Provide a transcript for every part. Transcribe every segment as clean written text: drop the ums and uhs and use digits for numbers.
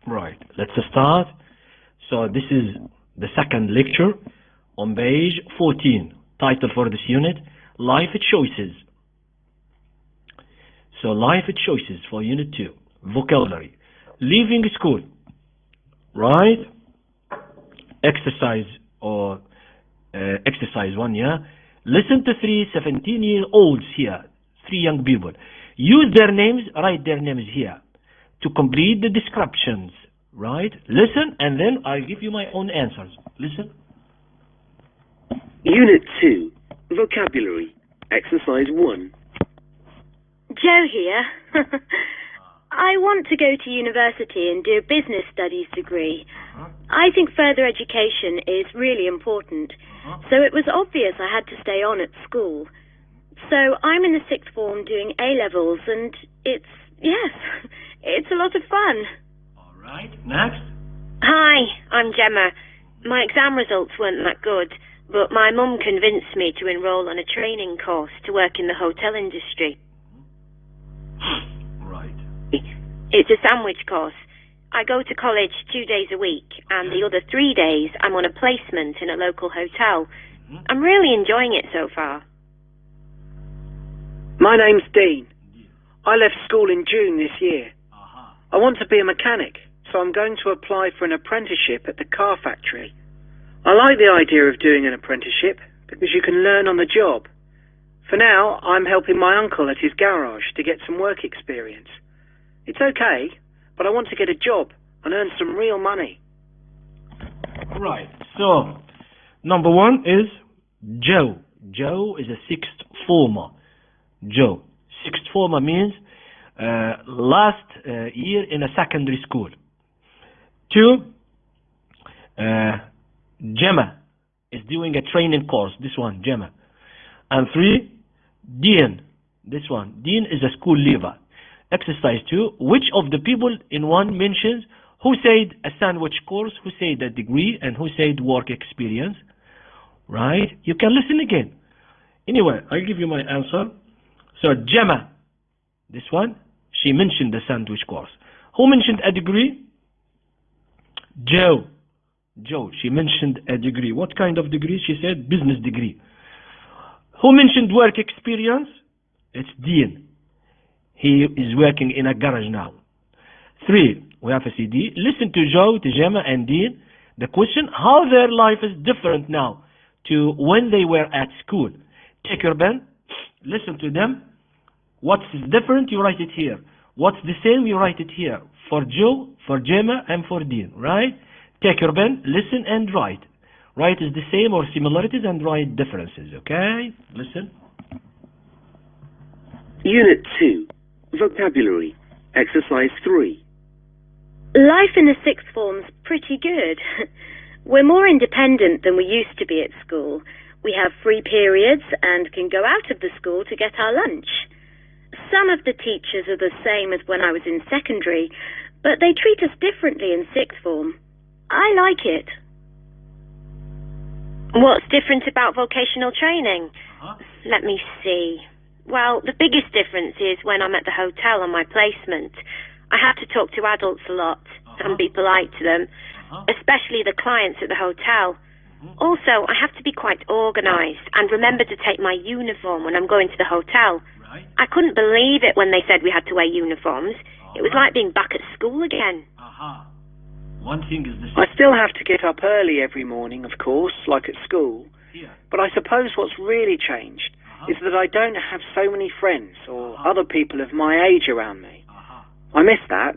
Right, let's start. So this is the second lecture on page 14. Title for this unit, Life Choices. So life choices for unit 2. Vocabulary. Leaving school. Right? Exercise or exercise 1, yeah? Listen to 3 17-year-olds here. 3 young people. Use their names, write their names here to complete the descriptions. Right? Listen, and then I'll give you my own answers. Listen. Unit 2. Vocabulary. Exercise 1. Joe here. I want to go to university and do a business studies degree. I think further education is really important, so it was obvious I had to stay on at school. So I'm in the 6th form doing A-levels, and it's a lot of fun. All right, next. Hi, I'm Gemma. My exam results weren't that good, but my mum convinced me to enroll on a training course to work in the hotel industry. Right. It's a sandwich course. I go to college 2 days a week, and the other 3 days I'm on a placement in a local hotel. I'm really enjoying it so far. My name's Dean. I left school in June this year. I want to be a mechanic, so I'm going to apply for an apprenticeship at the car factory. I like the idea of doing an apprenticeship because you can learn on the job. For now, I'm helping my uncle at his garage to get some work experience. It's okay, but I want to get a job and earn some real money. Right, so number 1 is Joe. Joe is a 6th former. Joe. 6th former means last year in a secondary school. 2, Gemma is doing a training course. This one, Gemma. And 3, Dean. This one, Dean is a school leaver. Exercise 2, which of the people in one mentions who said a sandwich course, who said a degree, and who said work experience? Right? You can listen again. Anyway, I'll give you my answer. So Gemma, this one, she mentioned the sandwich course. Who mentioned a degree? Joe. Joe, she mentioned a degree. What kind of degree? She said business degree. Who mentioned work experience? It's Dean. He is working in a garage now. 3, we have a CD. Listen to Joe, to Gemma, and Dean. The question, how their life is different now to when they were at school. Take your pen, listen to them. What's different, you write it here. What's the same, you write it here. For Joe, for Gemma, and for Dean, right? Take your pen, listen, and write. Write is the same or similarities, and write differences, okay? Listen. Unit 2. Vocabulary. Exercise 3. Life in the 6th form's pretty good. We're more independent than we used to be at school. We have free periods and can go out of the school to get our lunch. Some of the teachers are the same as when I was in secondary, but they treat us differently in 6th form. I like it. What's different about vocational training? Let me see. Well, the biggest difference is when I'm at the hotel on my placement. I have to talk to adults a lot and be polite to them, especially the clients at the hotel. Also, I have to be quite organised and remember to take my uniform when I'm going to the hotel. I couldn't believe it when they said we had to wear uniforms. It was like being back at school again. One thing is this. I still have to get up early every morning, of course, like at school. But I suppose what's really changed is that I don't have so many friends or other people of my age around me. I miss that.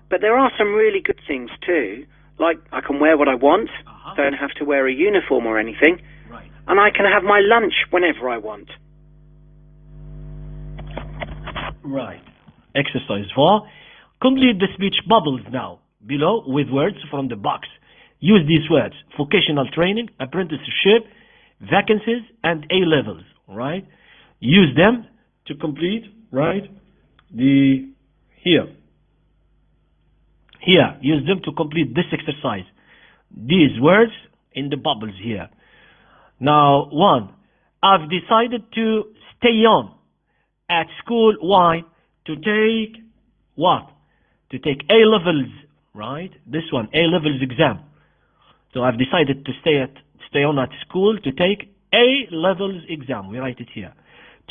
But there are some really good things too, like I can wear what I want, don't have to wear a uniform or anything, and I can have my lunch whenever I want. Right. Exercise 4. Complete the speech bubbles now, below, with words from the box. Use these words: vocational training, apprenticeship, vacancies, and A-levels, right? Use them to complete, right, Here, use them to complete this exercise. These words in the bubbles here. Now, 1. I've decided to stay on at school. Why? To take what? To take A-levels. right? This one, A-levels exam. So I've decided to stay on at school to take A-levels exam. We write it here.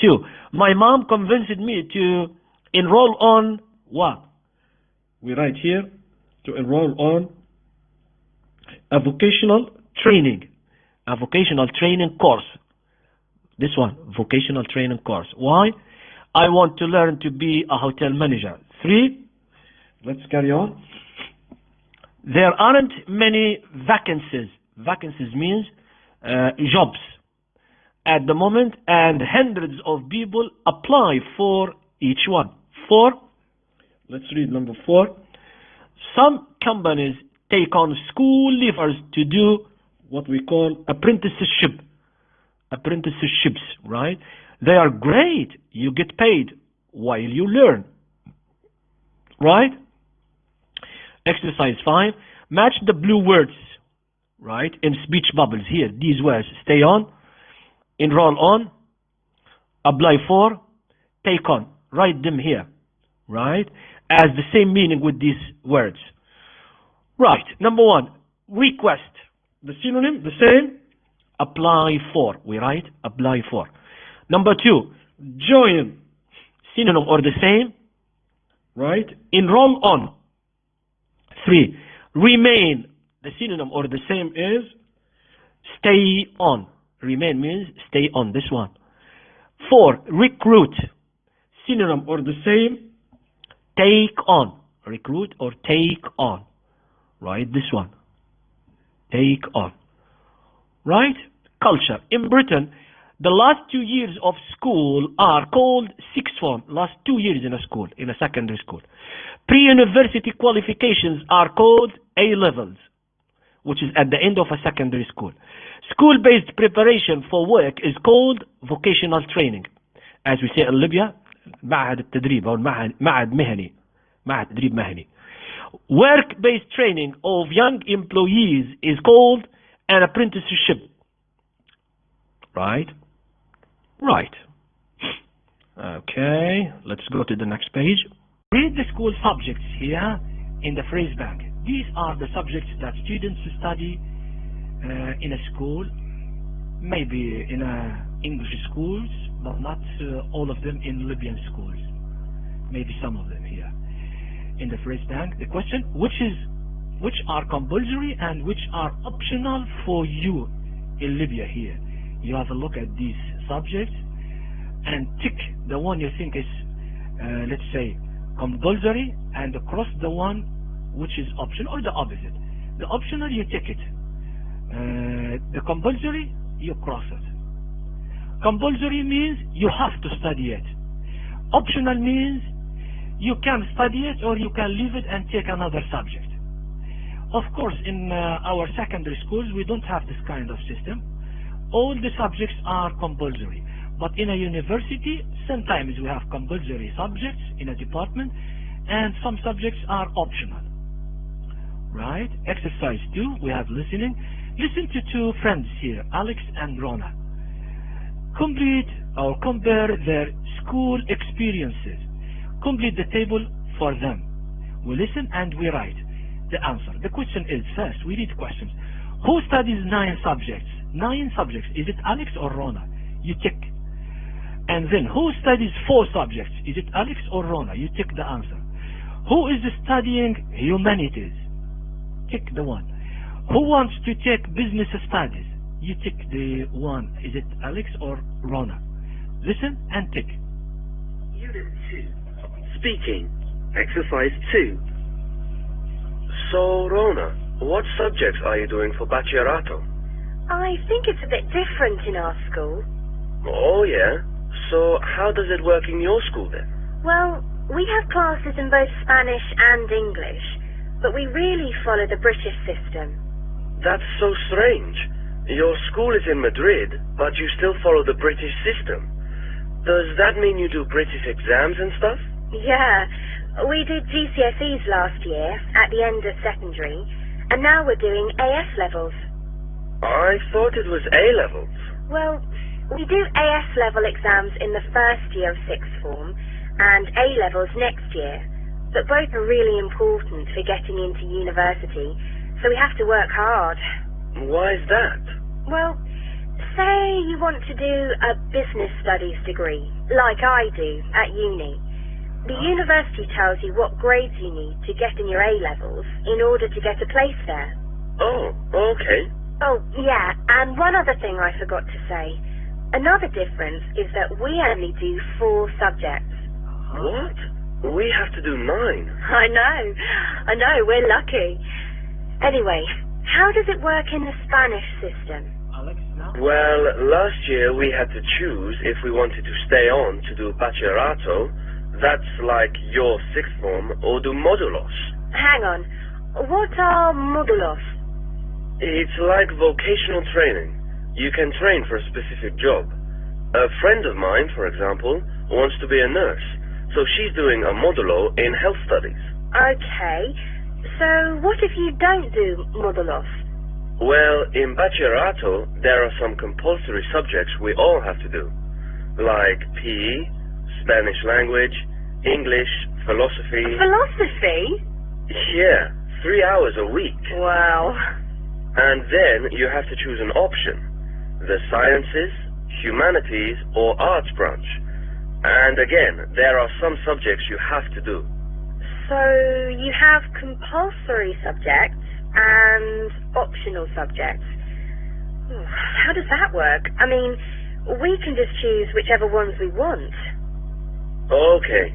2, my mom convinced me to enroll on what? We write here to enroll on a vocational training course. This one, vocational training course. Why? I want to learn to be a hotel manager. 3, let's carry on. There aren't many vacancies. Vacancies means jobs at the moment, and hundreds of people apply for each one. 4, let's read number 4. Some companies take on school leavers to do what we call apprenticeships, right? They are great. You get paid while you learn, right? Exercise 5, match the blue words, right, in speech bubbles. Here, these words: stay on, enroll on, apply for, take on. Write them here, right, as the same meaning with these words. Right, number 1, request. The synonym, the same, apply for. We write apply for. Number 2, join. Synonym or the same, right, enroll on. 3, remain. The synonym or the same is stay on. Remain means stay on, this one. 4, recruit. Synonym or the same, take on. Recruit or take on. Right, this one. Take on. Right? Culture. In Britain, the last 2 years of school are called sixth form. Last 2 years in a school, in a secondary school. Pre-university qualifications are called A-levels, which is at the end of a secondary school. School-based preparation for work is called vocational training. As we say in Libya, معهد التدريب أو معهد مهني. معهد تدريب مهني. Work-based training of young employees is called an apprenticeship. Right? Right. Okay, let's go to the next page. Read the school subjects here in the phrase bank. These are the subjects that students study in a school, maybe in English schools, but not all of them in Libyan schools. Maybe some of them here in the phrase bank. The question: which are compulsory and which are optional for you in Libya here? You have a look at these subjects and tick the one you think is, let's say, compulsory, and cross the one which is optional, or the opposite. The optional, you tick it. The compulsory, you cross it. Compulsory means you have to study it. Optional means you can study it or you can leave it and take another subject. Of course, in our secondary schools, we don't have this kind of system. All the subjects are compulsory. But in a university, sometimes we have compulsory subjects in a department, and some subjects are optional. Right? Exercise 2, we have listening. Listen to 2 friends here, Alex and Rona. Complete or compare their school experiences. Complete the table for them. We listen and we write the answer. The question is, first, we read questions. Who studies 9 subjects? 9 subjects. Is it Alex or Rona? You tick. And then, who studies 4 subjects? Is it Alex or Rona? You tick the answer. Who is studying humanities? Tick the one. Who wants to take business studies? You tick the one. Is it Alex or Rona? Listen and tick. Unit 2. Speaking. Exercise 2. So, Rona, what subjects are you doing for Bachillerato? I think it's a bit different in our school. Oh, yeah? So, how does it work in your school then? Well, we have classes in both Spanish and English, but we really follow the British system. That's so strange. Your school is in Madrid, but you still follow the British system. Does that mean you do British exams and stuff? Yeah, we did GCSEs last year at the end of secondary, and now we're doing AS levels. I thought it was A-levels. Well, we do AS level exams in the first year of sixth form and A levels next year. but both are really important for getting into university, so we have to work hard. Why is that? Well, say you want to do a business studies degree, like I do at uni. The university tells you what grades you need to get in your A-levels in order to get a place there. Oh, okay. Oh, yeah, and one other thing I forgot to say. Another difference is that we only do 4 subjects. What? We have to do 9. I know, we're lucky. Anyway, how does it work in the Spanish system? Well, last year we had to choose if we wanted to stay on to do bachillerato, that's like your 6th form, or do modulos. Hang on, what are modulos? It's like vocational training. You can train for a specific job. A friend of mine, for example, wants to be a nurse, so she's doing a modulo in health studies. Okay, so what if you don't do modulos? Well, in bachillerato, there are some compulsory subjects we all have to do, like PE, Spanish language, English, philosophy. Philosophy? Yeah, 3 hours a week. Wow. And then you have to choose an option, the sciences, humanities, or arts branch. And again, there are some subjects you have to do. So you have compulsory subjects and optional subjects. How does that work? I mean, we can just choose whichever ones we want. Okay.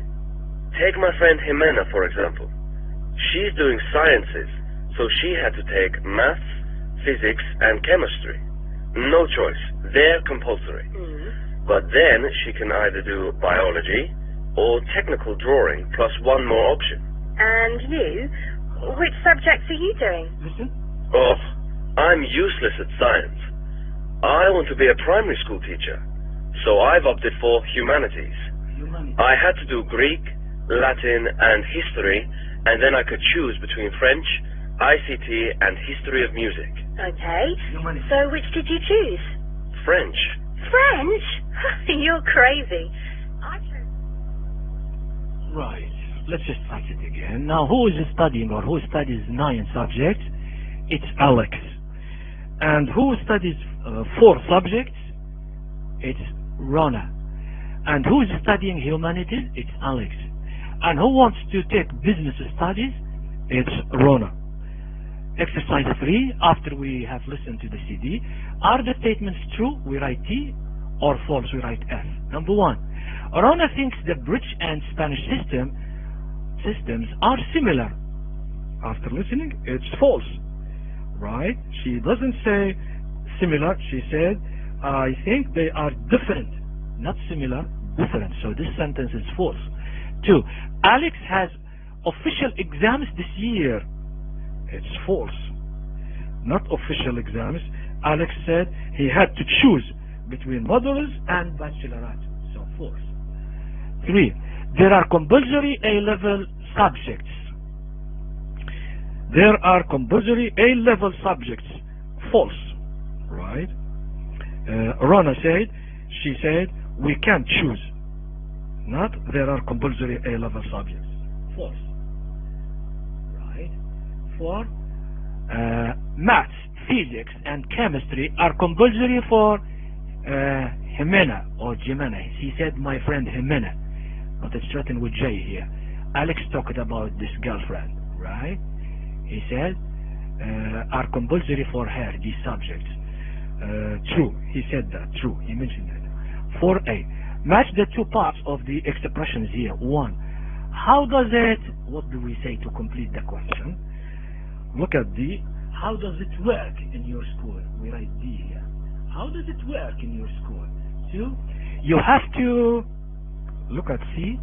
Take my friend Jimena, for example. She's doing sciences, so she had to take maths, physics, and chemistry. No choice. They're compulsory. But then she can either do biology or technical drawing plus 1 more option. And you? Which subjects are you doing? Oh, I'm useless at science. I want to be a primary school teacher, so I've opted for humanities. I had to do Greek, Latin, and history, and then I could choose between French, ICT, and history of music. Okay, so which did you choose? French. French? You're crazy. Right, let's just start it again. Now, who is studying or who studies 9 subjects? It's Alex. And who studies 4 subjects? It's Rona. And who is studying humanities? It's Alex. And who wants to take business studies? It's Rona. Exercise 3, after we have listened to the CD, are the statements true? We write T, or false? We write F. Number 1, Rona thinks the British and Spanish systems are similar. After listening, it's false. Right? She doesn't say similar. She said, I think they are different. Not similar, different. So this sentence is false. 2, Alex has official exams this year. It's false. Not official exams. Alex said he had to choose between modules and baccalaureate. So false. 3, there are compulsory A-level subjects. There are compulsory A-level subjects. False. Right? Rona said, she said, we can't choose. Not there are compulsory A-level subjects. False. Right? 4, maths, physics, and chemistry are compulsory for Jimena or Jimena. He said my friend Jimena, but it's written with J here. Alex talked about this girlfriend, right? He said are compulsory for her, these subjects. True, he said that, true, he mentioned that. 4a, match the 2 parts of the expressions here. 1, how does it, what do we say to complete the question? Look at D, how does it work in your school? We write D here. How does it work in your school? 2, you have to, look at C,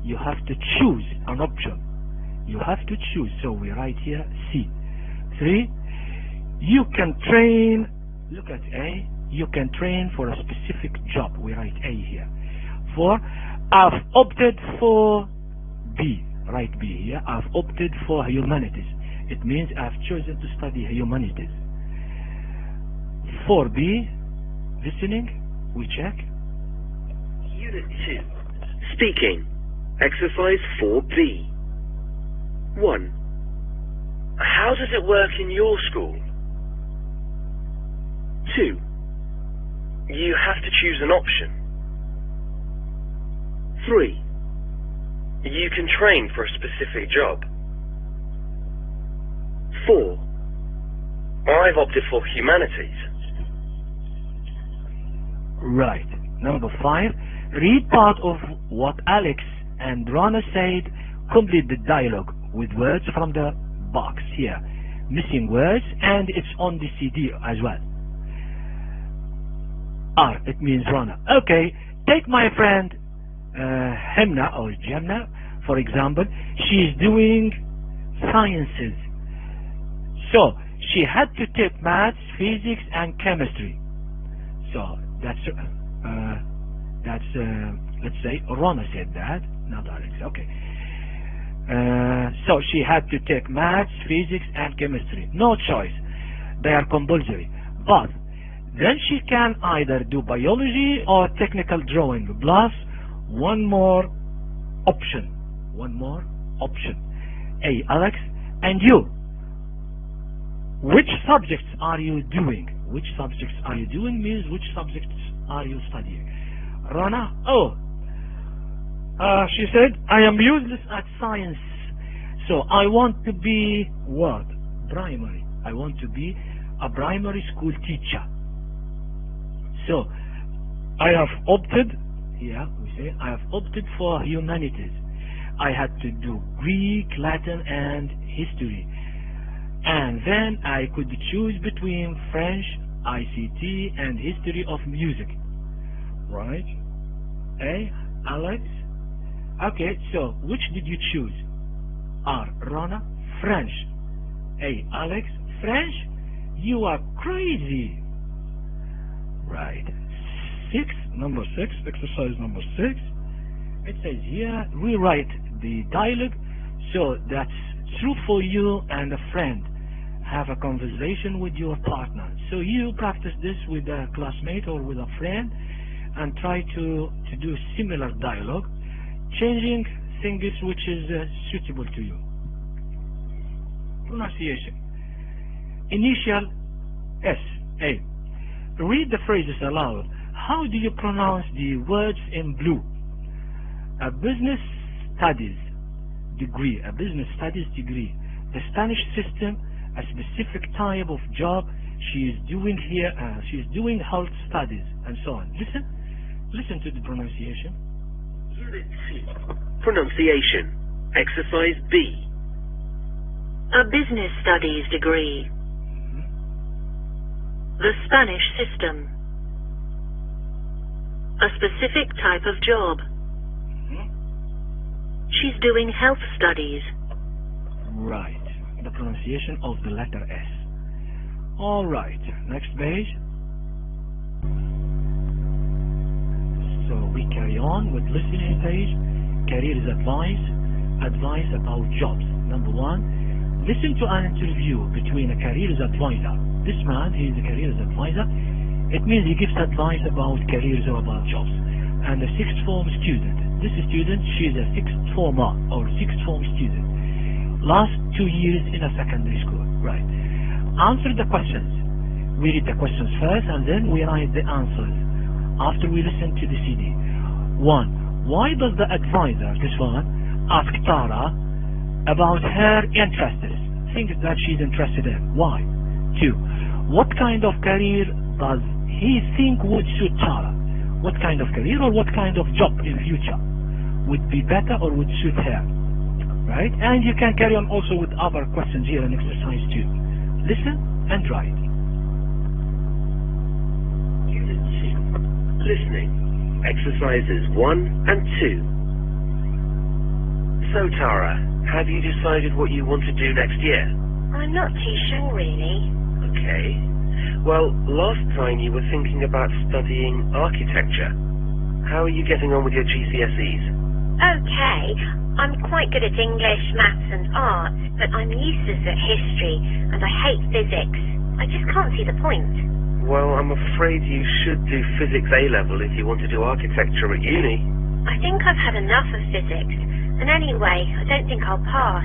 you have to choose an option. You have to choose, so we write here C. 3, you can train, look at A, you can train for a specific job. We write A here. 4, I've opted for B. Write B here. I've opted for humanities. It means I've chosen to study humanities. 4B, listening, we check. Unit 2, speaking, exercise 4B. 1. How does it work in your school? 2. You have to choose an option. 3. You can train for a specific job. 4. I've opted for humanities. Right. Number 5. Read part of what Alex and Rana said. Complete the dialogue with words from the box here. Missing words, and it's on the CD as well. R, it means Rana. Okay, take my friend Hemna or Jemna, for example. She's doing sciences. So, she had to take maths, physics, and chemistry. So, that's let's say, Rana said that, not Alex, okay. So she had to take maths, physics, and chemistry. No choice. They are compulsory. But then she can either do biology or technical drawing, plus one more option. A, Alex, and you. Which subjects are you doing? Which subjects are you doing means which subjects are you studying? Rana, she said, I am useless at science, so I want to be what? Primary. I want to be a primary school teacher. So, I have opted, I have opted for humanities. I had to do Greek, Latin, and history. And then I could choose between French, ICT, and history of music. Right? A, Alex? Okay, so which did you choose? R, Rana, French. A, Alex, French? You are crazy. Right. Number 6, exercise number 6. It says here, rewrite the dialogue so that's true for you and a friend. Have a conversation with your partner. So you practice this with a classmate or with a friend and try to do similar dialogue, changing things which is suitable to you. Pronunciation. Initial S. A. Read the phrases aloud. How do you pronounce the words in blue? A business studies degree. A business studies degree. The Spanish system. A specific type of job she is doing here. She is doing health studies and so on. Listen to the pronunciation. Unit 2. Pronunciation. Exercise B. A business studies degree. The Spanish system. A specific type of job. She's doing health studies. Right. The pronunciation of the letter S. Alright. Next page. So we carry on with listening page. Careers advice. Advice about jobs. Number 1. Listen to an interview between a careers advisor. This man, he is a careers advisor. It means he gives advice about careers or about jobs. And a sixth form student. This student, she is a sixth former or sixth form student. Last 2 years in a secondary school. Right. Answer the questions. We read the questions first and then we write the answers after we listen to the CD. 1. Why does the advisor, this one, ask Tara about her interests? Things that she's interested in. Why? 2. What kind of career does he think would suit Tara? What kind of career or what kind of job in future would be better or would suit her? Right? And you can carry on also with other questions here in exercise 2. Listen and write. Unit 2. Listening. Exercises 1 and 2. So Tara, have you decided what you want to do next year? I'm not too sure, really. Okay. Well, last time you were thinking about studying architecture. How are you getting on with your GCSEs? Okay. I'm quite good at English, maths and art, but I'm useless at history, and I hate physics. I just can't see the point. Well, I'm afraid you should do physics A-level if you want to do architecture at uni. I think I've had enough of physics, and anyway, I don't think I'll pass.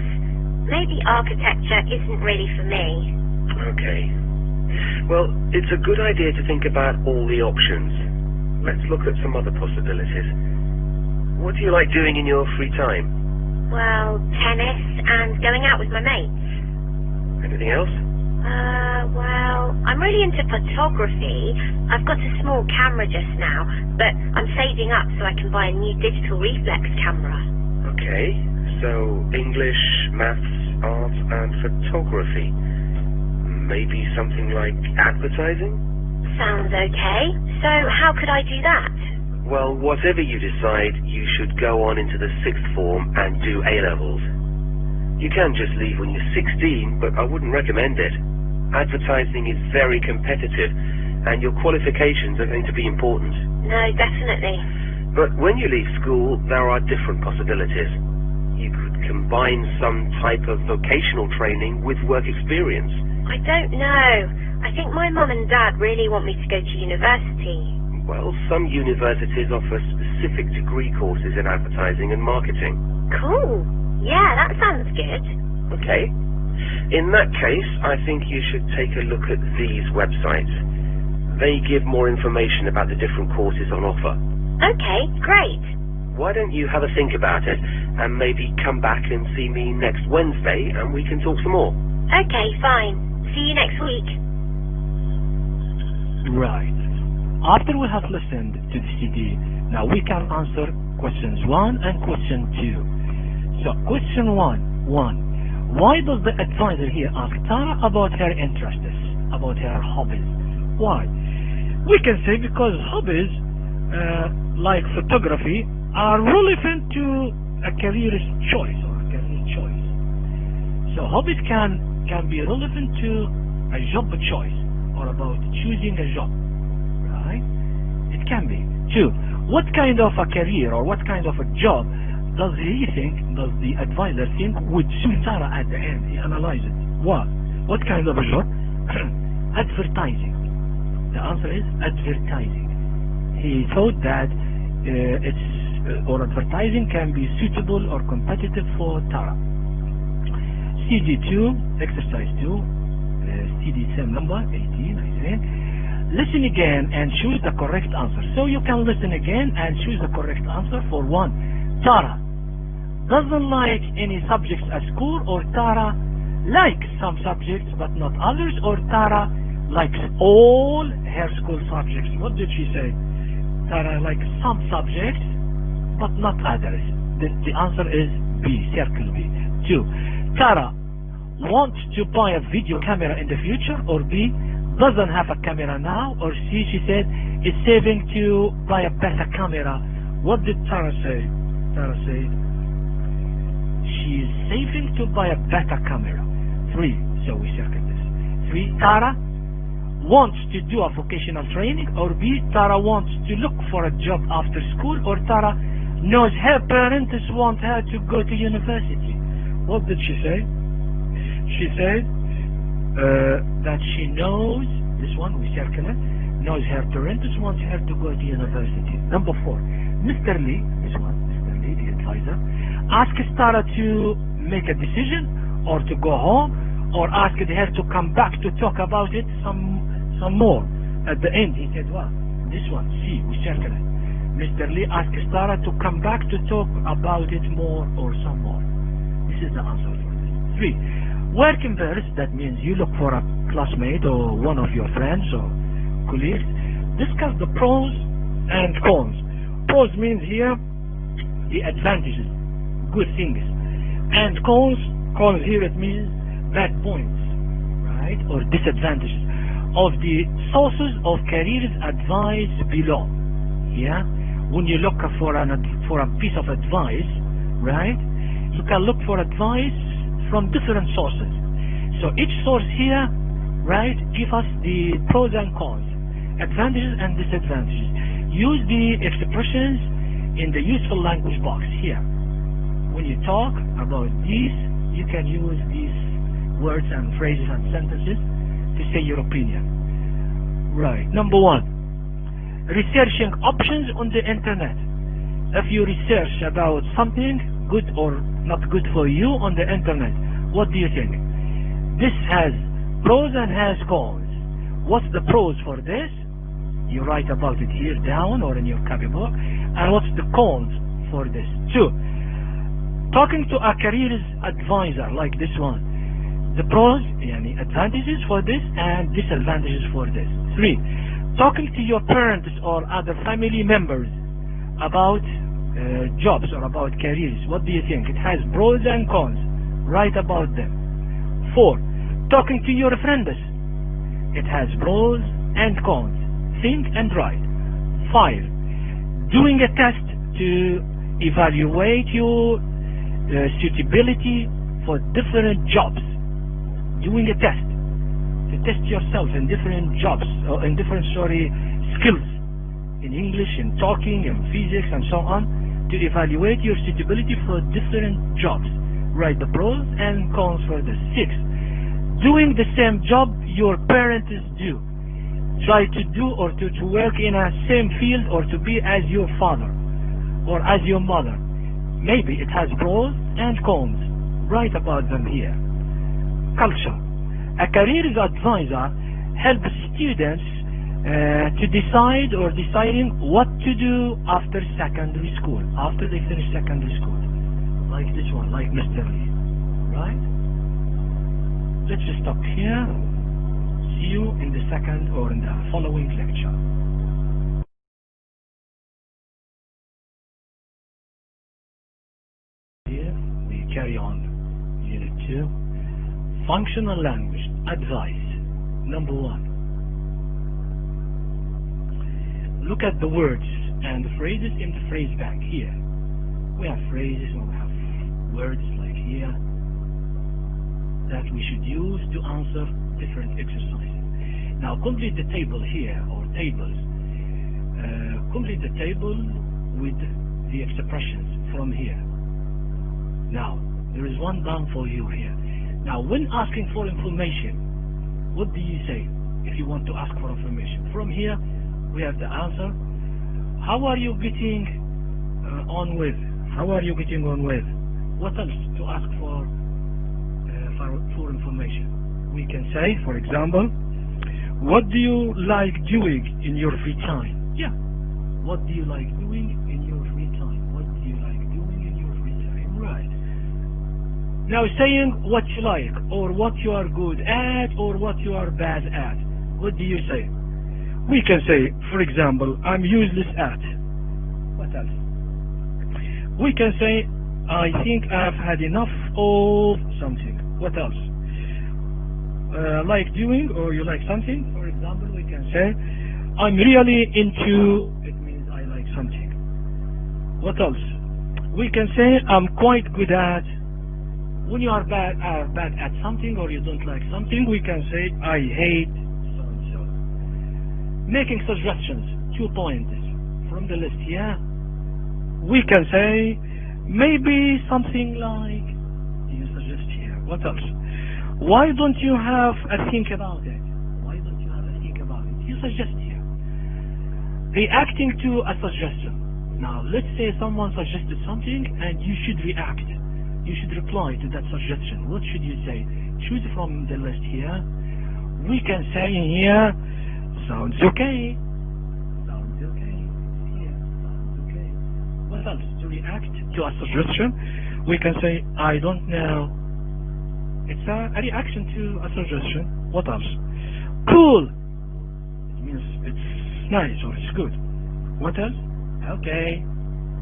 maybe architecture isn't really for me. Okay. Well, it's a good idea to think about all the options. Let's look at some other possibilities. What do you like doing in your free time? Well, tennis and going out with my mates. Anything else? Well, I'm really into photography. I've got a small camera just now, but I'm saving up so I can buy a new digital reflex camera. Okay, so English, maths, art and photography. Maybe something like advertising? Sounds okay. So how could I do that? Well, whatever you decide, you should go on into the 6th form and do A-levels. You can just leave when you're 16, but I wouldn't recommend it. Advertising is very competitive, and your qualifications are going to be important. No, definitely. But when you leave school, there are different possibilities. You could combine some type of vocational training with work experience. I don't know. I think my mum and dad really want me to go to university. Well, some universities offer specific degree courses in advertising and marketing. Cool. Yeah, that sounds good. Okay. In that case, I think you should take a look at these websites. They give more information about the different courses on offer. Okay, great. Why don't you have a think about it and maybe come back and see me next Wednesday and we can talk some more? Okay, fine. See you next week. Right. After we have listened to the CD, now we can answer questions 1 and question 2. So question 1. Why does the advisor here ask Tara about her interests, about her hobbies? Why? We can say because hobbies, like photography, are relevant to a career choice or a career choice. So hobbies can be relevant to a job choice or about choosing a job, right? It can be. 2. What kind of a career or what kind of a job does the advisor think would suit Tara at the end? He analyzes it. What kind of a job? Advertising. The answer is advertising. He thought that advertising can be suitable or competitive for Tara. CD2, exercise 2, CD same number, 18, I think. Listen again and choose the correct answer. So you can listen again and choose the correct answer for 1. Tara doesn't like any subjects at school, or Tara likes some subjects but not others, or Tara likes all her school subjects. What did she say? Tara likes some subjects but not others. The answer is B, circle B. 2. Tara wants to buy a video camera in the future, or B, doesn't have a camera now, or C, she said is saving to buy a better camera. What did Tara say? Tara said she is saving to buy a better camera. 3, so we circle this. 3, Tara wants to do a vocational training, or B, Tara wants to look for a job after school, or Tara knows her parents want her to go to university. What did she say? She said that she knows, this one we circle it, knows her parents want her to go to university. Number 4, Mr. Lee, this one, Mr. Lee, the advisor, asks Tara to make a decision or to go home, or asked her to come back to talk about it some more. At the end he said, well, this one, C, we circle it. Mr. Lee asks Tara to come back to talk about it more or some more. This is the answer for this. 3. Work in pairs, that means you look for a classmate or one of your friends or colleagues. Discuss the pros and cons. Pros means here the advantages, good things. And cons here it means bad points, right, or disadvantages of the sources of careers advice below. Yeah, when you look for a piece of advice, right, you can look for advice from different sources. So each source here, right, give us the pros and cons, advantages and disadvantages. Use the expressions in the useful language box here. When you talk about these, you can use these words and phrases and sentences to say your opinion. Right. Number 1, researching options on the internet. If you research about something good or not good for you on the internet, What do you think? This has pros and has cons. What's the pros for this? You write about it here down or in your copybook. And what's the cons for this? 2. Talking to a careers advisor like this one. The pros, advantages for this and disadvantages for this. 3. Talking to your parents or other family members about jobs or about careers. What do you think? It has pros and cons. Write about them. 4. Talking to your friends. It has pros and cons. Think and write. 5. Doing a test to evaluate your suitability for different jobs. Doing a test to test yourself in different jobs or in different skills in English, in talking, in physics and so on, to evaluate your suitability for different jobs. Write the pros and cons for this. 6. Doing the same job your parents do. Try to do or to work in a same field or to be as your father or as your mother. Maybe it has pros and cons. Write about them here. Culture. A careers advisor helps students to decide or deciding what to do after secondary school, after they finish secondary school. Like this one, like Mr. Lee. Right? Let's just stop here. See you in the second or in the following lecture. Here we carry on. Unit 2. Functional language. Advice. Number 1. Look at the words and the phrases in the phrase bank here. We have phrases and we have words like here that we should use to answer different exercises. Now complete the table here, or tables. Complete the table with the expressions from here. Now, there is one done for you here. Now, when asking for information, what do you say if you want to ask for information? From here, we have the answer. How are you getting on with? How are you getting on with? What else to ask for information? We can say, for example, what do you like doing in your free time? Yeah. What do you like doing in your free time? What do you like doing in your free time? Right. Now saying what you like, or what you are good at, or what you are bad at. What do you say? We can say, for example, I'm useless at. What else? We can say, I think I've had enough of something. What else? Like doing, or you like something. For example, we can say, I'm really into, it means I like something. What else? We can say, I'm quite good at. When you are bad at something or you don't like something, we can say, I hate so-and-so. Making suggestions, 2 points from the list here. We can say, maybe something like, you suggest here. What else? Why don't you have a think about it? Why don't you have a think about it? You suggest here. Reacting to a suggestion. Now, let's say someone suggested something and you should react. You should reply to that suggestion. What should you say? Choose from the list here. We can say here, sounds okay. Sounds okay. Here, sounds okay. What else? To react to a suggestion, we can say, I don't know. It's a reaction to a suggestion. What else? Cool. It means it's nice or it's good. What else? Okay.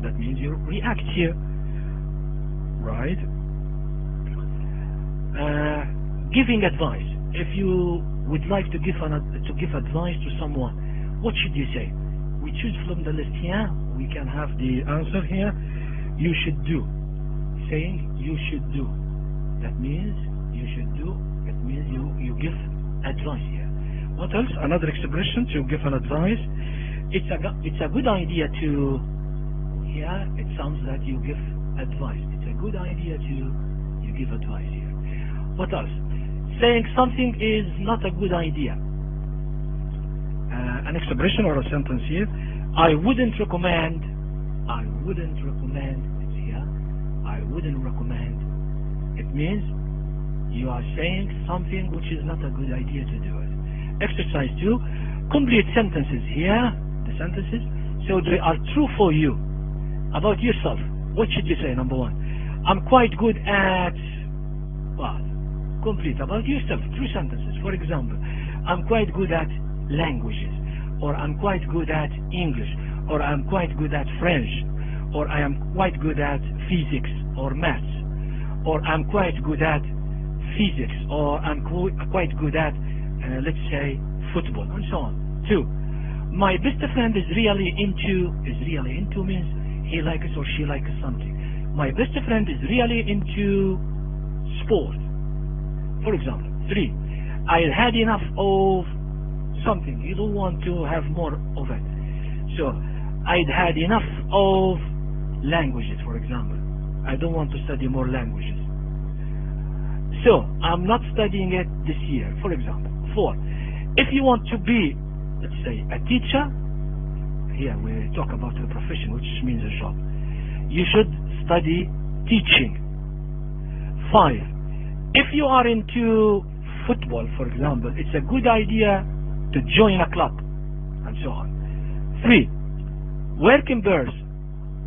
That means you react here. Right. Giving advice. If you would like to give advice to someone, what should you say? We choose from the list here. We can have the answer here. You should do. Saying you should do. That means you should do. It means you give advice here. What else? Another expression to give an advice. It's a good idea to. Here it sounds that you give advice. It's a good idea to you give advice here. What else? Saying something is not a good idea. An expression or a sentence here. I wouldn't recommend. It's here. I wouldn't recommend. It means You are saying something which is not a good idea to do it. Exercise 2. Complete sentences here. The sentences. So they are true for you. About yourself. What should you say? Number 1. I'm quite good at what? Complete. About yourself. True sentences. For example, I'm quite good at languages. Or I'm quite good at English. Or I'm quite good at French. Or I am quite good at physics or maths. Or I'm quite good at physics. Or I'm quite good at, let's say, football. And so on. 2. My best friend is really into means he likes or she likes something. My best friend is really into sport. For example. 3. I had enough of something. You don't want to have more of it. So, I'd had enough of languages, for example. I don't want to study more languages. So, I'm not studying it this year, for example. 4. If you want to be, let's say, a teacher, here we talk about a profession, which means a job. You should study teaching. 5. If you are into football, for example, it's a good idea to join a club, and so on. 3. Working birds.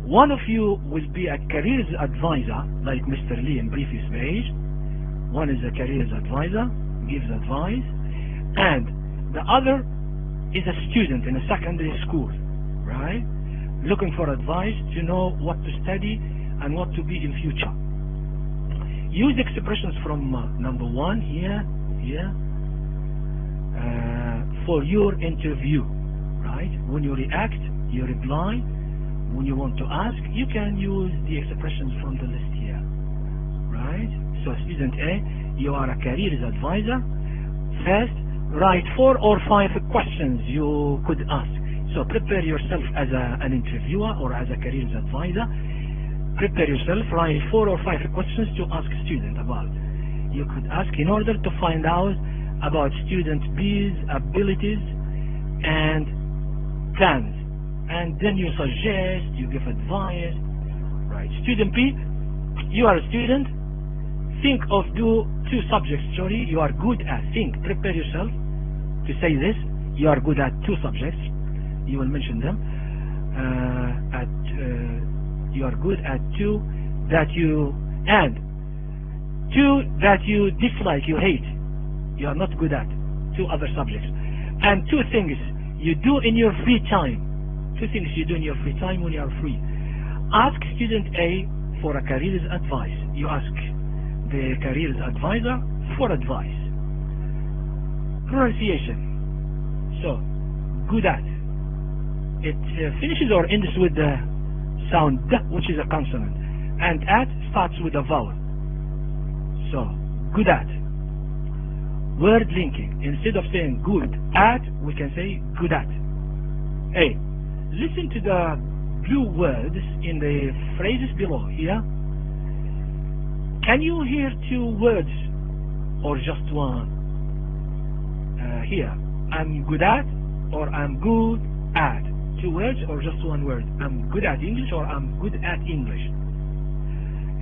One of you will be a careers advisor, like Mr. Lee in previous page. One is a careers advisor, gives advice, and the other is a student in a secondary school, right? Looking for advice to know what to study and what to be in future. Use expressions from number 1 here, for your interview, right? When you react, you reply. When you want to ask, you can use the expressions from the list here, right? So student A, you are a careers advisor. First, write 4 or 5 questions you could ask. So prepare yourself as an interviewer or as a careers advisor. Prepare yourself, write 4 or 5 questions to ask student about. You could ask in order to find out about student B's abilities and plans. And then you suggest, you give advice. Right. Student B, you are a student. Think of 2 subjects, you are good at. Think, prepare yourself to say this. You are good at 2 subjects. You will mention them. You are good at 2 that you, and 2 that you dislike, you hate. You are not good at 2 other subjects. And 2 things you do in your free time. 2 things you do in your free time when you are free. Ask student A for a careers advice. You ask the careers advisor for advice. Pronunciation. So, good at. It finishes or ends with the sound D, which is a consonant. And at starts with a vowel. So, good at. Word linking. Instead of saying good at, we can say good at. A. Listen to the blue words in the phrases below here. Can you hear 2 words or just 1? Here, I'm good at or I'm good at. 2 words or just 1 word. I'm good at English or I'm good at English.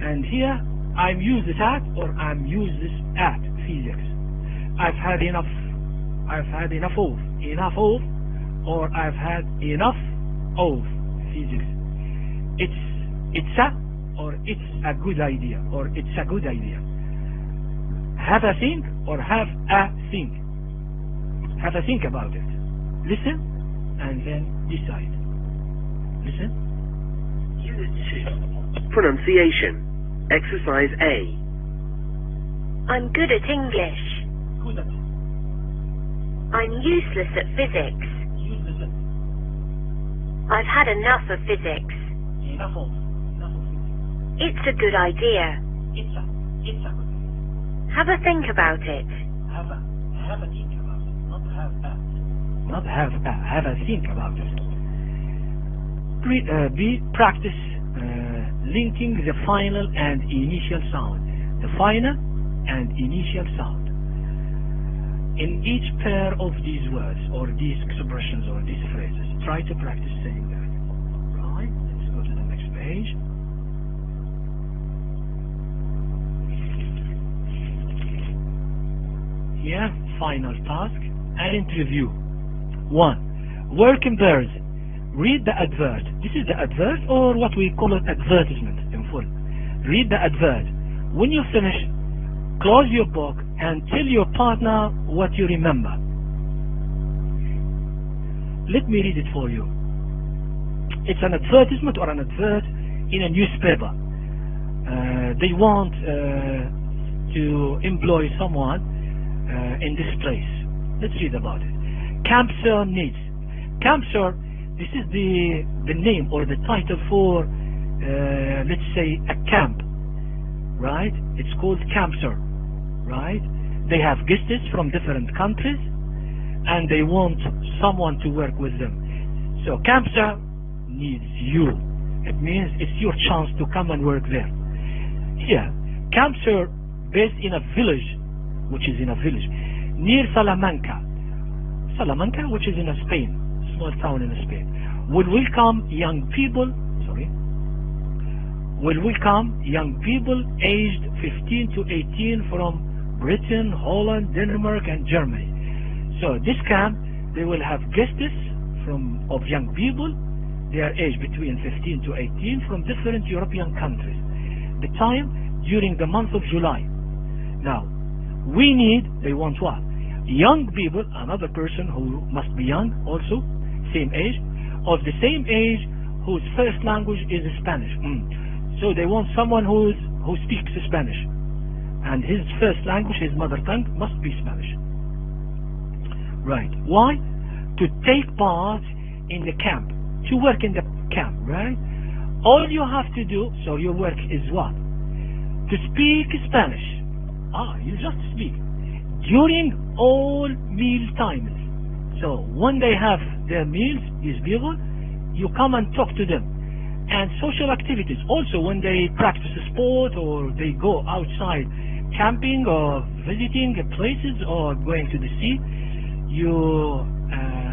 And here, I'm useless at or I'm useless at physics. I've had enough of, or I've had enough of physics. It's a, or it's a good idea, or it's a good idea. Have a think, or have a think. Have a think about it. Listen, and then decide. Listen. Unit 2. Pronunciation. Exercise A. I'm good at English. Good at. I'm useless at physics. Useless at. I've had enough of physics. Enough of physics. It's a good idea. It's a good idea. Have a think about it. Have a think about it. Not have a. Not have a. Have a think about it. B. Practice linking the final and initial sound. The final and initial sound. In each pair of these words or these expressions or these phrases, try to practice saying that. Right? Let's go to the next page. Yeah, final task, an interview. 1. Work in pairs. Read the advert. This is the advert, or what we call it advertisement in full. Read the advert. When you finish, close your book and tell your partner what you remember. Let me read it for you. It's an advertisement or an advert in a newspaper. They want to employ someone in this place. Let's read about it. Compulsory needs. Compulsory, this is the name or the title for, let's say, a camp, right? It's called Compulsory, right? They have guests from different countries, and they want someone to work with them. So Compulsory needs you. It means it's your chance to come and work there. Here, Compulsory based in a village, which is in a village near Salamanca, which is in Spain, small town in Spain, will welcome young people aged 15 to 18 from Britain, Holland, Denmark, and Germany. So this camp, they will have guests of young people. They are aged between 15 to 18 from different European countries. The time during the month of July. Now, they want what? Young people, another person who must be young also, same age, of the same age, whose first language is Spanish. So they want someone who speaks Spanish, and his first language, his mother tongue, must be Spanish. Right. Why? To take part in the camp, to work in the camp, right? All you have to do, so your work is what? To speak Spanish. You just speak during all meal times. So when they have their meals, these people, you come and talk to them. And social activities, also when they practice a sport or they go outside camping or visiting places or going to the sea,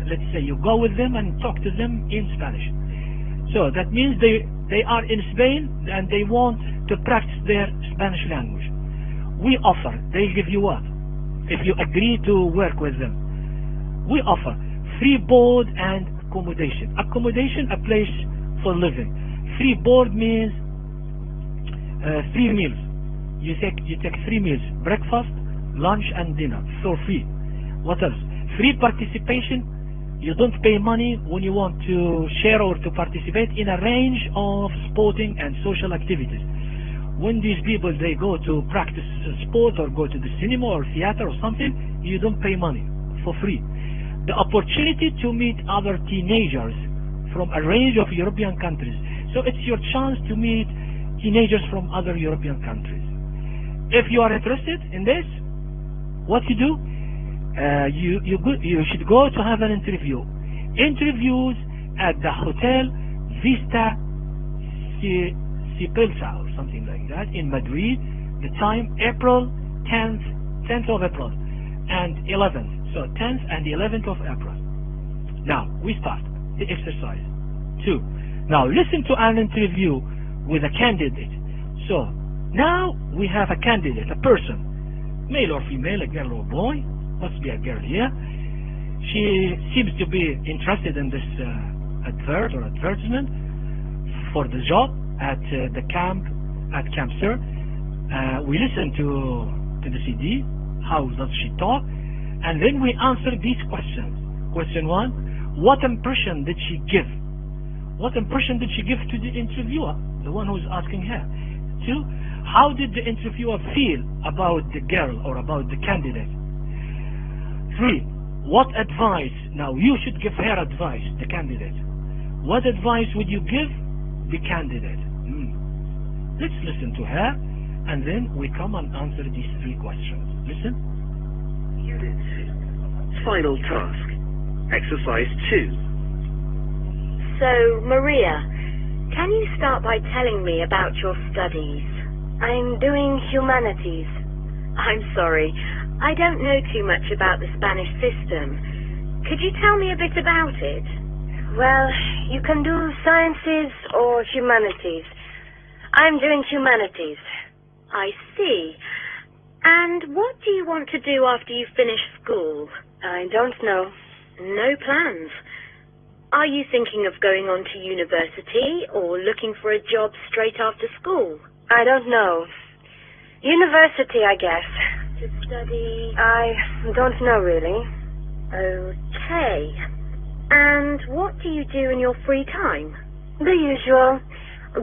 let's say you go with them and talk to them in Spanish. So that means they are in Spain and they want to practice their Spanish language. We offer, they give you what? If you agree to work with them, we offer free board and accommodation. Accommodation, a place for living. Free board means 3 meals. You take 3 meals: breakfast, lunch, and dinner for free. What else? Free participation. You don't pay money when you want to share or to participate in a range of sporting and social activities. When these people, they go to practice sport or go to the cinema or theater or something, you don't pay money, for free. The opportunity to meet other teenagers from a range of European countries. So it's your chance to meet teenagers from other European countries. If you are interested in this, what you do? You should go to have an interview. Interviews at the Hotel Vista Cipelsa or something like that in Madrid. The time April 10th of April and 11th. So 10th and 11th of April. Now we start the exercise 2. Now listen to an interview with a candidate. So now we have a candidate, a person, male or female, a girl or boy. Must be a girl here. She seems to be interested in this advertisement for the job at the camp at Compulsory. We listen to the CD. How does she talk? And then we answer these questions. Question 1: what impression did she give? What impression did she give to the interviewer, the one who's asking her? 2: how did the interviewer feel about the girl or about the candidate? 3: what advice? Now you should give her advice, the candidate. What advice would you give the candidate? Let's listen to her, and then we come and answer these 3 questions. Listen. Unit 2. Final task. Exercise 2. So, Maria, can you start by telling me about your studies? I'm doing humanities. I'm sorry, I don't know too much about the Spanish system. Could you tell me a bit about it? Well, you can do sciences or humanities. I'm doing humanities. I see. And what do you want to do after you finish school? I don't know. No plans. Are you thinking of going on to university or looking for a job straight after school? I don't know. University, I guess. To study? I don't know, really. Okay. And what do you do in your free time? The usual.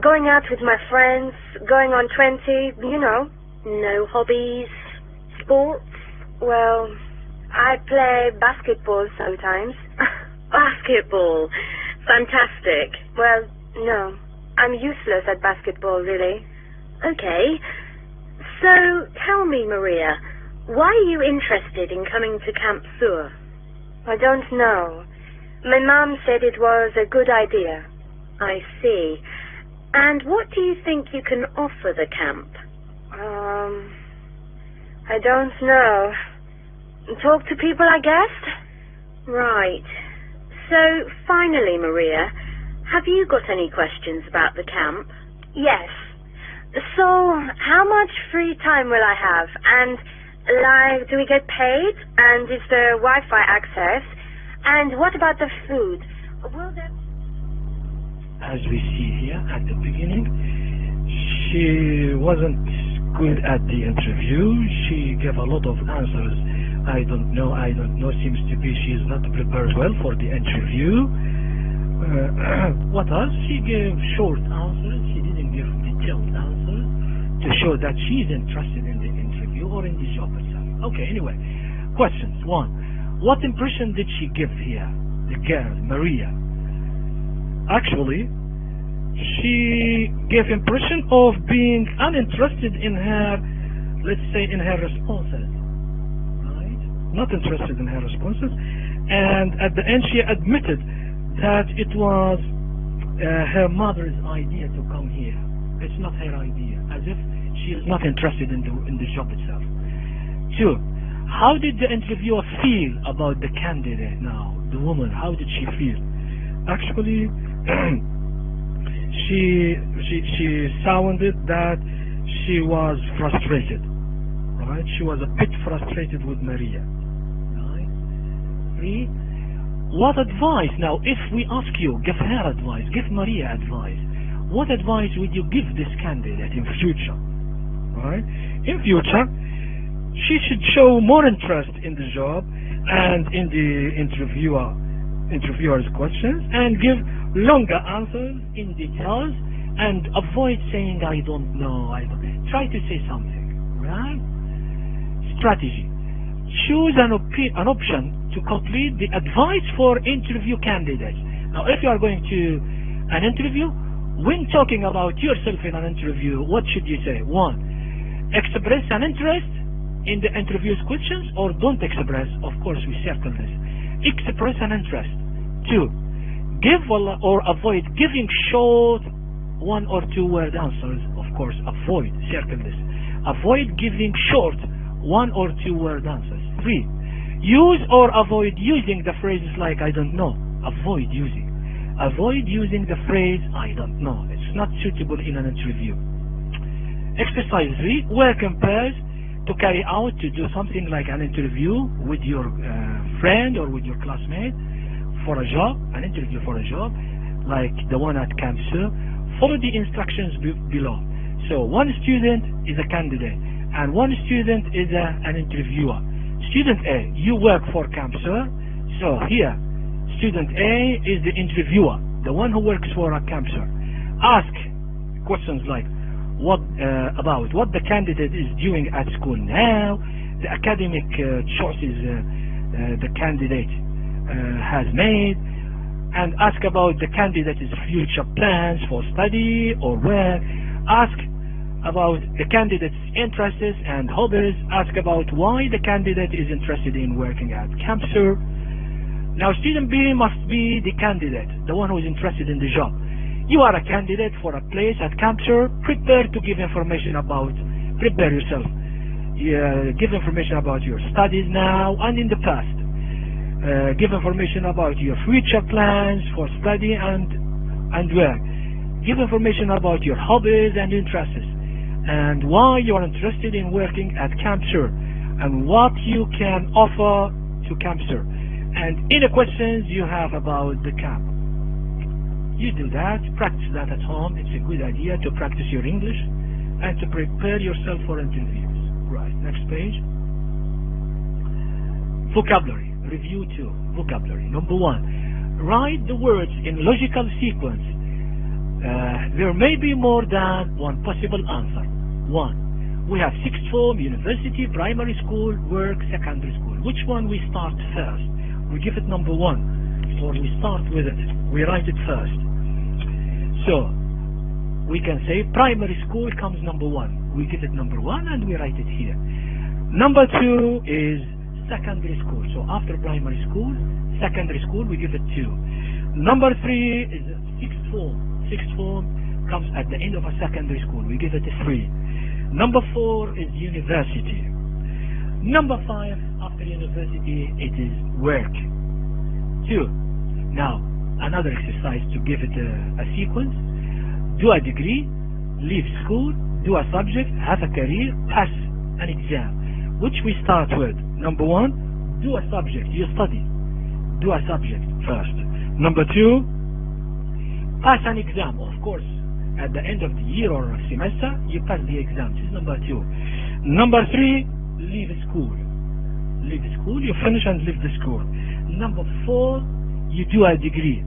Going out with my friends, going on 20, you know. No hobbies? Sports? Well, I play basketball sometimes. Basketball? Fantastic. Well, no. I'm useless at basketball, really. Okay. So, tell me, Maria, why are you interested in coming to Camp Sur? I don't know. My mom said it was a good idea. I see. And what do you think you can offer the camp? I don't know. Talk to people, I guess? Right. So, finally, Maria, have you got any questions about the camp? Yes. So, how much free time will I have? And, do we get paid? And is there Wi-Fi access? And what about the food? Will there... As we see here at the beginning, she wasn't good at the interview. She gave a lot of answers. I don't know. Seems to be she's not prepared well for the interview. What else? She gave short answers. She didn't give detailed answers to show that she's interested in the interview or in the job itself. Okay, anyway. Questions. 1. What impression did she give here? The girl, Maria. Actually, she gave impression of being uninterested in her, let's say, in her responses. Right? Not interested in her responses. And at the end, she admitted that it was her mother's idea to come here. It's not her idea, as if she is not interested in the job itself. 2. How did the interviewer feel about the candidate now? The woman, how did she feel? Actually, she sounded that she was frustrated. Right? She was a bit frustrated with Maria. Right? 3. What advice? Now, if we ask you, give her advice, give Maria advice, what advice would you give this candidate in future? Right? In future, she should show more interest in the job and in the interviewer's questions, and give longer answers in details, and avoid saying I don't know. Try to say something. Right? Strategy. Choose an option to complete the advice for interview candidates. Now, if you are going to an interview, when talking about yourself in an interview, what should you say? 1. Express an interest in the interview's questions, or don't express. Of course, we circle this. Express an interest. 2. Give or avoid giving short 1 or 2 word answers. Of course, avoid. Circle this. Avoid giving short 1 or 2 word answers. 3. Use or avoid using the phrases like I don't know. Avoid using the phrase I don't know. It's not suitable in an interview. Exercise 3. Work in pairs to carry out, to do something like an interview with your friend or with your classmate for a job, an interview for a job, like the one at Camp Sur. Follow the instructions below. So 1 student is a candidate and 1 student is an interviewer. Student A, you work for Camp Sur. So here, student A is the interviewer, the one who works for a Camp Sur. Ask questions like about what the candidate is doing at school now, the academic choices the candidate has made, and ask about the candidate's future plans for study or work. Ask about the candidate's interests and hobbies. Ask about why the candidate is interested in working at Camp Sur. Now, student B must be the candidate, the one who is interested in the job. You are a candidate for a place at Camp Sur. Prepare yourself. Give information about your studies now and in the past. Give information about your future plans for study and work. Give information about your hobbies and interests. and why you are interested in working at CampSure and what you can offer to CampSure and any questions you have about the camp. You do that, practice that at home. It's a good idea to practice your English and to prepare yourself for interviews. Right, next page. Vocabulary, review 2, vocabulary. Number 1, write the words in logical sequence. There may be more than one possible answer. 1. We have sixth form, university, primary school, work, secondary school. Which one we start first? We give it number 1, or we start with it. We write it first. So, we can say primary school comes number 1. We give it number 1 and we write it here. Number 2 is secondary school. So after primary school, secondary school, we give it 2. Number 3 is sixth form. Sixth form comes at the end of a secondary school. We give it a 3. Number 4 is university. Number 5, after university, it is work. 2. Now, another exercise to give it a sequence. Do a degree, leave school, do a subject, have a career, pass an exam. Which we start with? Number 1, do a subject, you study. Do a subject first. Number 2, pass an exam. Of course, at the end of the year or semester, you pass the exam. This is number 2. Number 3, leave school. Leave school, you finish and leave the school. Number 4, you do a degree.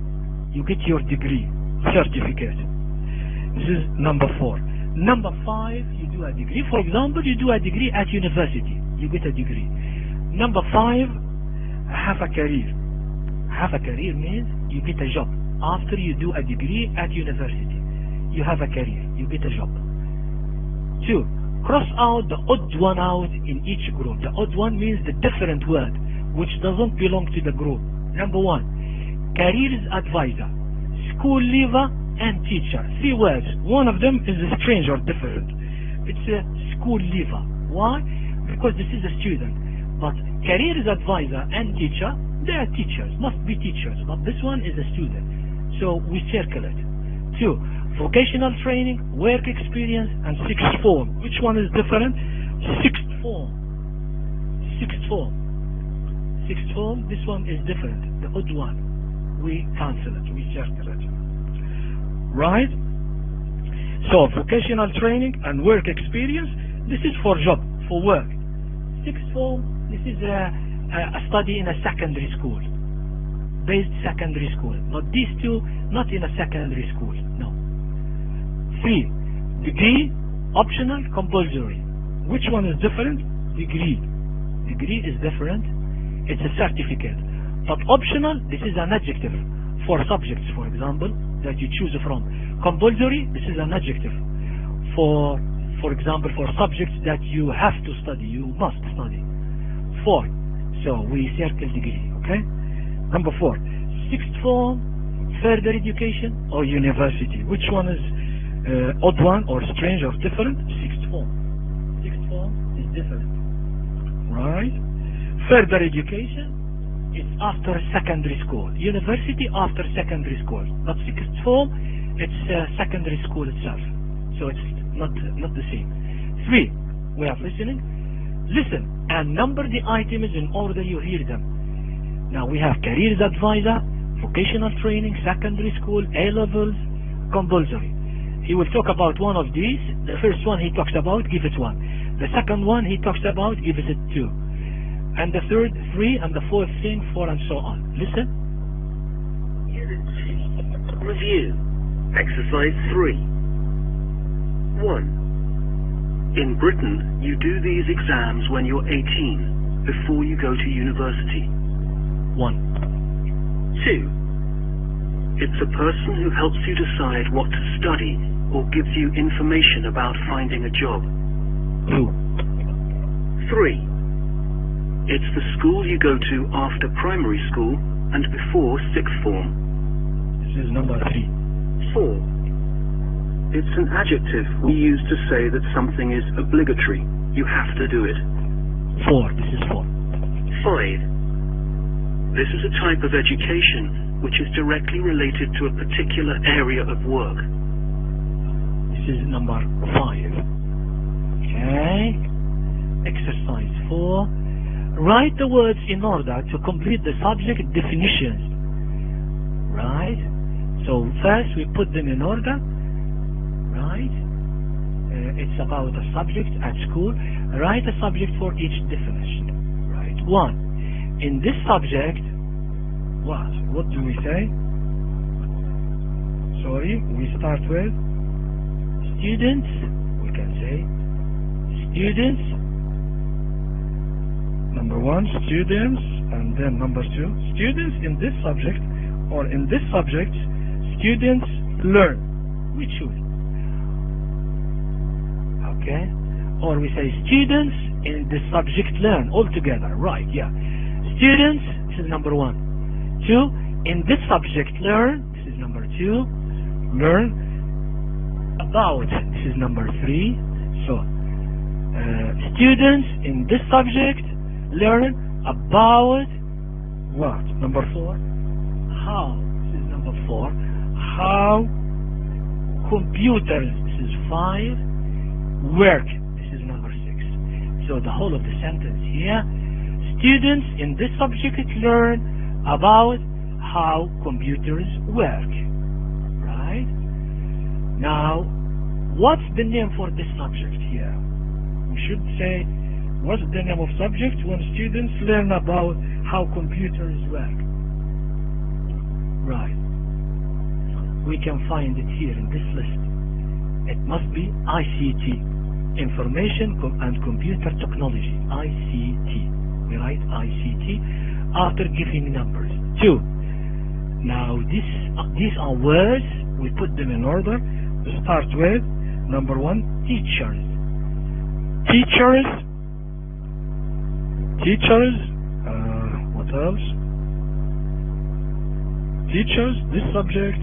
You get your degree, certificate. This is number 4. Number 5, you do a degree. For example, you do a degree at university. You get a degree. Number 5, have a career. Have a career means you get a job. After you do a degree at university, you have a career. You get a job. 2, cross out the odd one out in each group. The odd one means the different word which doesn't belong to the group. Number 1, careers advisor, school leaver, and teacher. 3 words. One of them is strange or different. It's a school leaver. Why? Because this is a student. But careers advisor and teacher, they are teachers, must be teachers. But this one is a student. So we circle it. 2, vocational training, work experience, and sixth form. Which one is different? Sixth form. Sixth form. Sixth form, this one is different. The odd one. We cancel it. We circle it. Right? So vocational training and work experience, this is for job, for work. Sixth form, this is a study in a secondary school, based secondary school. But these 2, not in a secondary school, no. 3, degree, optional, compulsory. Which one is different? Degree. Degree is different. It's a certificate. But optional, this is an adjective for subjects, for example, that you choose from. Compulsory, this is an adjective for example, for subjects that you have to study, you must study. 4, so we circle degree, okay? Number 4, sixth form, further education, or university. Which one is odd one or strange or different? Sixth form. Sixth form is different, right? Further education is after secondary school. University after secondary school. But sixth form, it's secondary school itself. So it's not the same. 3, we have listening. Listen and number the items in order you hear them. Now we have careers advisor, vocational training, secondary school, A-levels, compulsory. He will talk about one of these. The first one he talks about, give it 1. The second one he talks about, give it 2. And the third, 3, and the fourth thing, 4, and so on. Listen. Unit 2. Review. Exercise 3. 1. In Britain, you do these exams when you're 18, before you go to university. 1. 2. It's a person who helps you decide what to study or gives you information about finding a job. 2. 3. It's the school you go to after primary school and before sixth form. This is number 3. 4. It's an adjective we use to say that something is obligatory. You have to do it. 4. This is 4. 5. This is a type of education which is directly related to a particular area of work. This is number 5. Okay. Exercise 4. Write the words in order to complete the subject definitions. Right? So first we put them in order. Right? It's about a subject at school. Write a subject for each definition. Right? 1. In this subject, what do we say? Sorry, we start with students. We can say students. Number 1, students, and then number 2, students in this subject, or in this subject, students learn. We choose. Okay? Or we say students in this subject learn altogether. Right, yeah. Students, this is number 1. 2, in this subject learn, this is number 2. Learn about, this is number 3. So, students in this subject learn about what? Number 4. How, this is number 4. How computers, this is 5. Work, this is number 6. So the whole of the sentence here, students in this subject learn about how computers work. Right? Now, what's the name for this subject here? We should say, what's the name of subject when students learn about how computers work? Right. We can find it here in this list. It must be ICT, Information and Computer Technology, ICT. We write ICT after giving numbers. 2. Now these are words. We put them in order. We start with number 1, teachers. Teachers. What else? Teachers, this subject.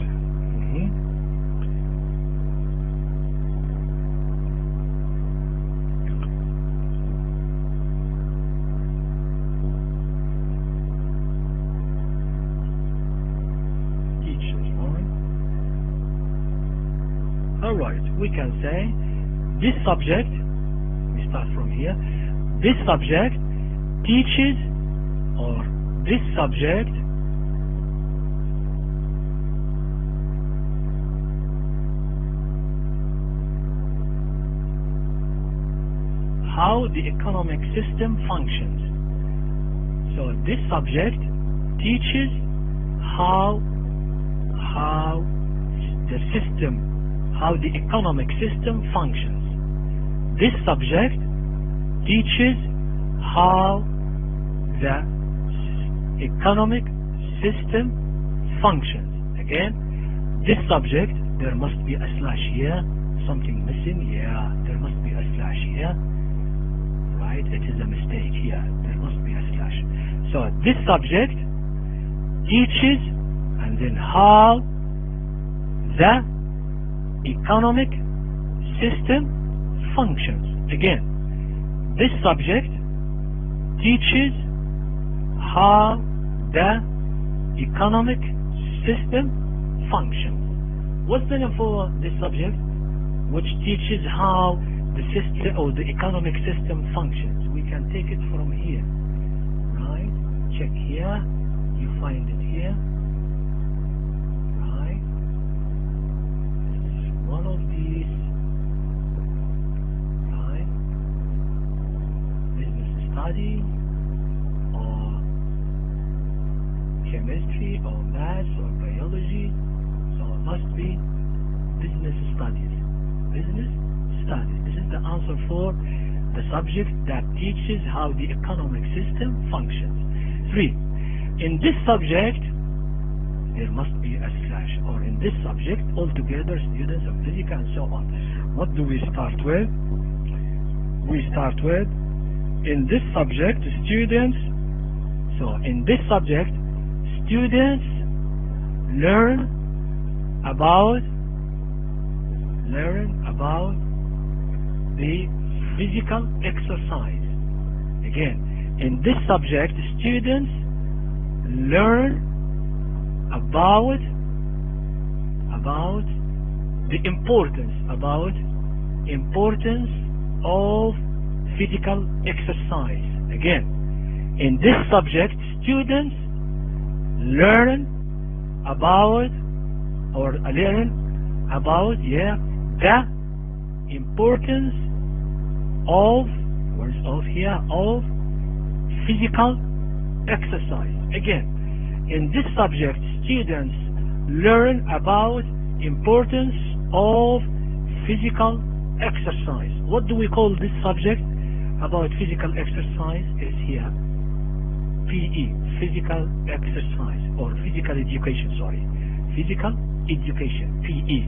Teachers, right? Alright, we can say this subject, we start from here, this subject teaches, or this subject how the economic system functions. So this subject teaches how the system, how the economic system functions. This subject teaches how the economic system functions. Again, this subject, there must be a slash here. Something missing? Yeah, there must be a slash here. Right? It is a mistake here. There must be a slash. So this subject teaches, and then how the economic system functions. Again, this subject teaches how the economic system functions. What's the name for this subject? Which teaches how the system or the economic system functions. We can take it from here. Right? Check here. You find it here. Right? It's one of these. Study or chemistry or maths or biology, so it must be business studies. Business studies. This is the answer for the subject that teaches how the economic system functions. 3. In this subject, there must be a slash, or in this subject, altogether, students of physics and so on. What do we start with? We start with in this subject, students, so in this subject, students learn about the physical exercise. Again, in this subject, students learn about the importance of physical exercise. Again, in this subject, students learn about the importance of physical exercise. Again, in this subject, students learn about importance of physical exercise. What do we call this subject about physical exercise? Is here PE, physical exercise, or physical education, sorry. Physical education, PE.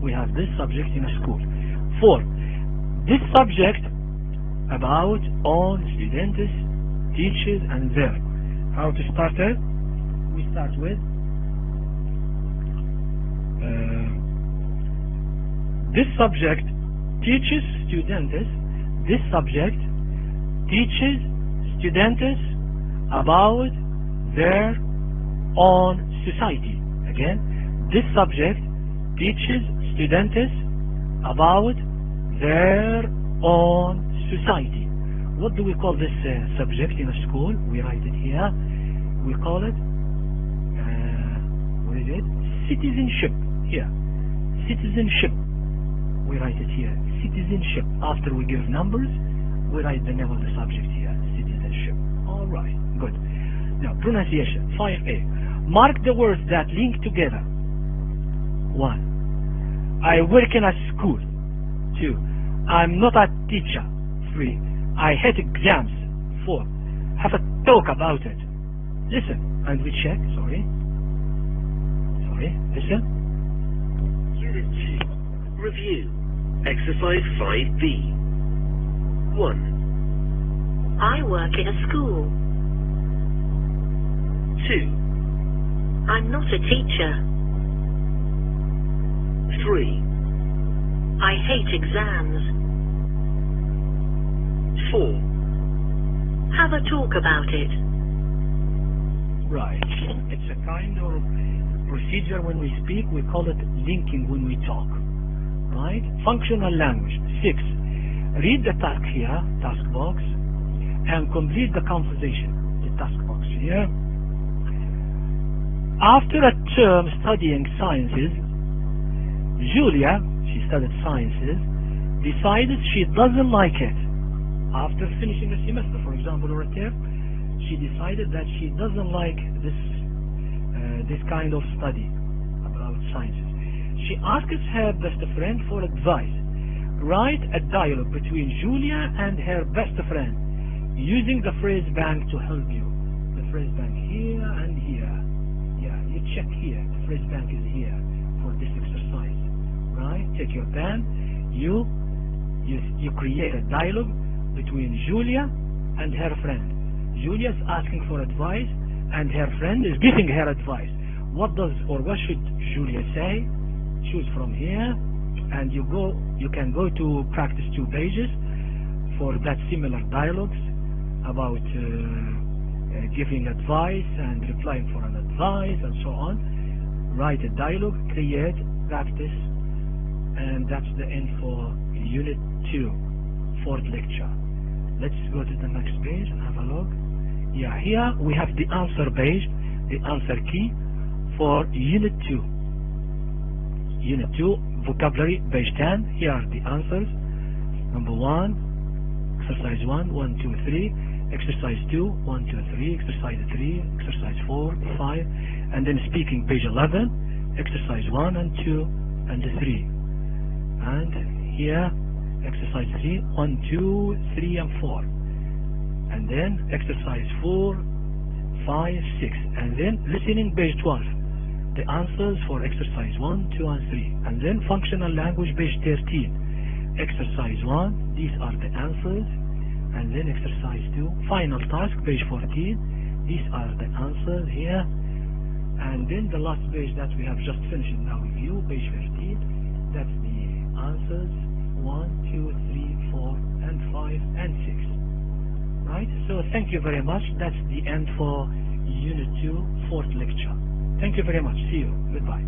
We have this subject in a school. 4. This subject about all students, teachers, and their. How to start it? We start with this subject teaches students. This subject teaches students about their own society. Again, this subject teaches students about their own society. What do we call this subject in a school? We write it here. We call it what is it? Citizenship. Here, citizenship. We write it here. Citizenship. After we give numbers, we write the name of the subject here. Citizenship. All right. Good. Now, pronunciation. 5A. Mark the words that link together. 1. I work in a school. 2. I'm not a teacher. 3. I hate exams. 4. Have a talk about it. Listen, and we check. Sorry. Listen. Unit 2. Review. Exercise 5B. 1. I work in a school. 2. I'm not a teacher. 3. I hate exams. 4. Have a talk about it. Right. It's a kind of procedure when we speak. We call it linking when we talk. Right? Functional language. 6. Read the task here, task box, and complete the conversation. The task box here. After a term studying sciences, Julia, she studied sciences, decided she doesn't like it. After finishing a semester, for example, or a term, she decided that she doesn't like this kind of study about sciences. She asked her best friend for advice. Write a dialogue between Julia and her best friend using the phrase bank to help you. The phrase bank here and here. Yeah, you check here. The phrase bank is here for this exercise. Right? Take your pen. You create a dialogue between Julia and her friend. Julia is asking for advice and her friend is giving her advice. What should Julia say? Choose from here, and you can go to practice 2 pages for that similar dialogues about giving advice and replying for an advice and so on. Write a dialogue, create, practice, and that's the end for Unit 2, 4th lecture. Let's go to the next page and have a look. Yeah, here we have the answer page, the answer key for Unit 2. Unit 2, vocabulary, page 10. Here are the answers. Number 1, exercise 1, 1, 2, 3. Exercise 2, 1, 2, 3. Exercise 3, exercise 4, 5. And then speaking, page 11. Exercise 1 and 2 and 3. And here, exercise 3, 1, 2, 3 and 4. And then exercise 4, 5, 6. And then listening, page 12. The answers for exercise 1, 2 and 3. And then functional language, page 13. Exercise 1, these are the answers. And then exercise 2, final task, page 14. These are the answers here. And then the last page that we have just finished now review, page 15. That's the answers 1, 2, 3, 4 and 5 and 6. Right? So thank you very much. That's the end for Unit 2, 4th lecture. Thank you very much. See you. Goodbye.